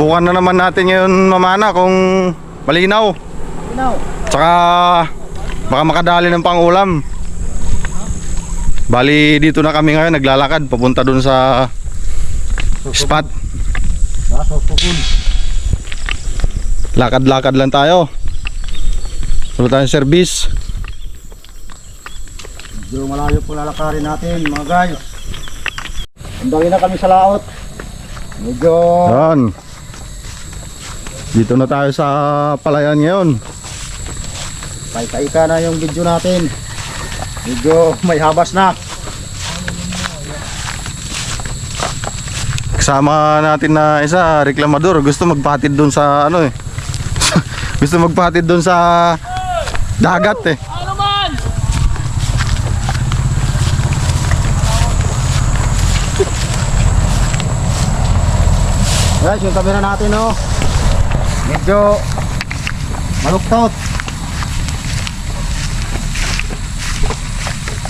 Subukan na naman natin ngayon mamana kung malinaw. Tsaka baka makadali ng pangulam. Bali dito na kami ngayon naglalakad papunta dun sa spot. Lakad-lakad lang tayo. Wala tayong service. Medyo malayo po lalakarin natin mga guys. Andali na kami sa laot. Medyo Yan. Dito na tayo sa palayan ngayon. paika-ika na yung video natin. Medyo may habas na. Kasama natin na isa, reklamador. Gusto magpatid doon sa ano eh. Gusto magpatid doon sa dagat eh. Guys, yung camera natin oh. Medyo maluktot.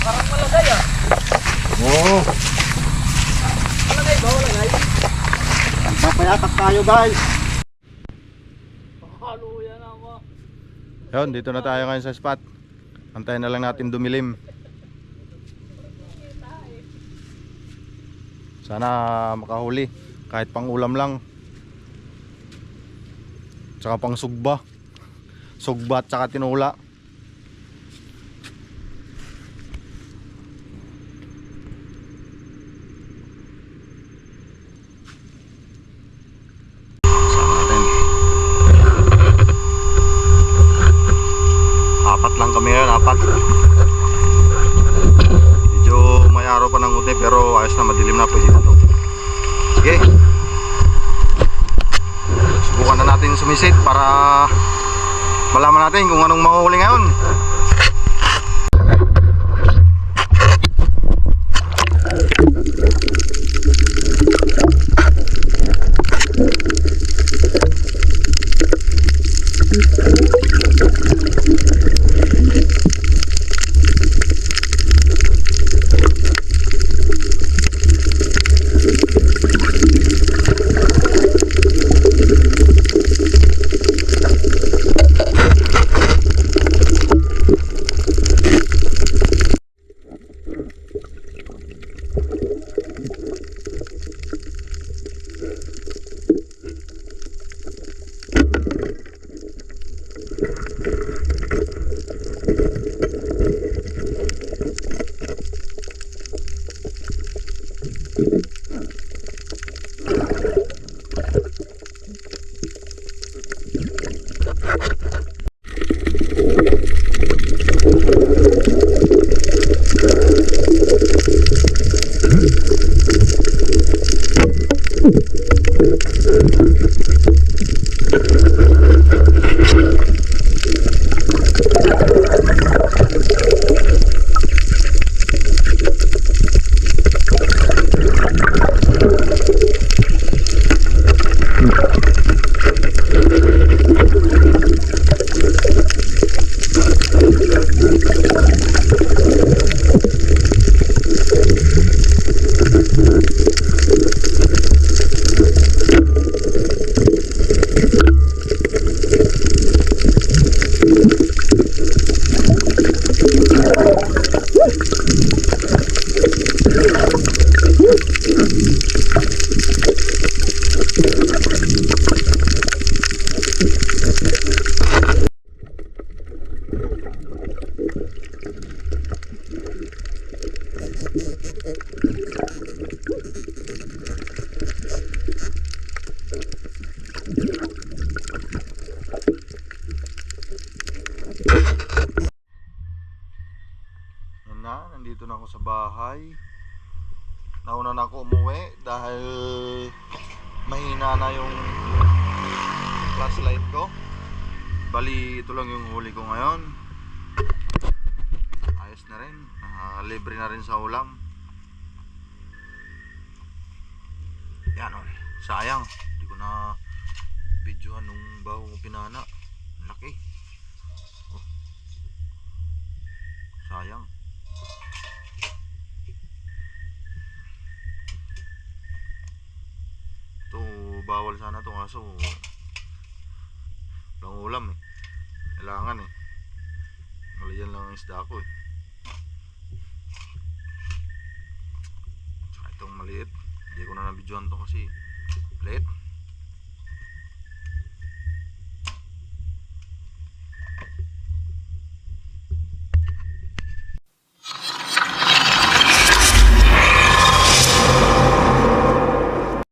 Parang malagay ah. Oo. Malagay ba? Malagay? Papayatak tayo guys. Halo yan ako. Yun, dito na tayo ngayon sa spot. Antayin na lang natin dumilim. Sana makahuli. Kahit pang ulam lang. Tsaka pang sugba. Sugba at tsaka tinula. Saan natin? Apat lang kami ngayon, apat. Medyo may araw pa ng uti pero ayos na, madilim na, pwede na to. Sige. Subukan na natin sumisid para malaman natin kung anong mahuhuli ngayon. Nandito na ako sa bahay. Nauna na ako umuwi dahil mahina na yung flashlight ko. Bali ito lang yung huli ko ngayon. Ayos na rin, libre na rin sa ulam. Yan o, sayang hindi ko na videohan nung bago ko pinana. Laki oh. Sayang. Ito bawal sana to kaso walang ulam eh. Kailangan eh. Malayan lang ang isda ko eh. Tsaka itong maliit, hindi ko na nabidyoan to kasi maliit.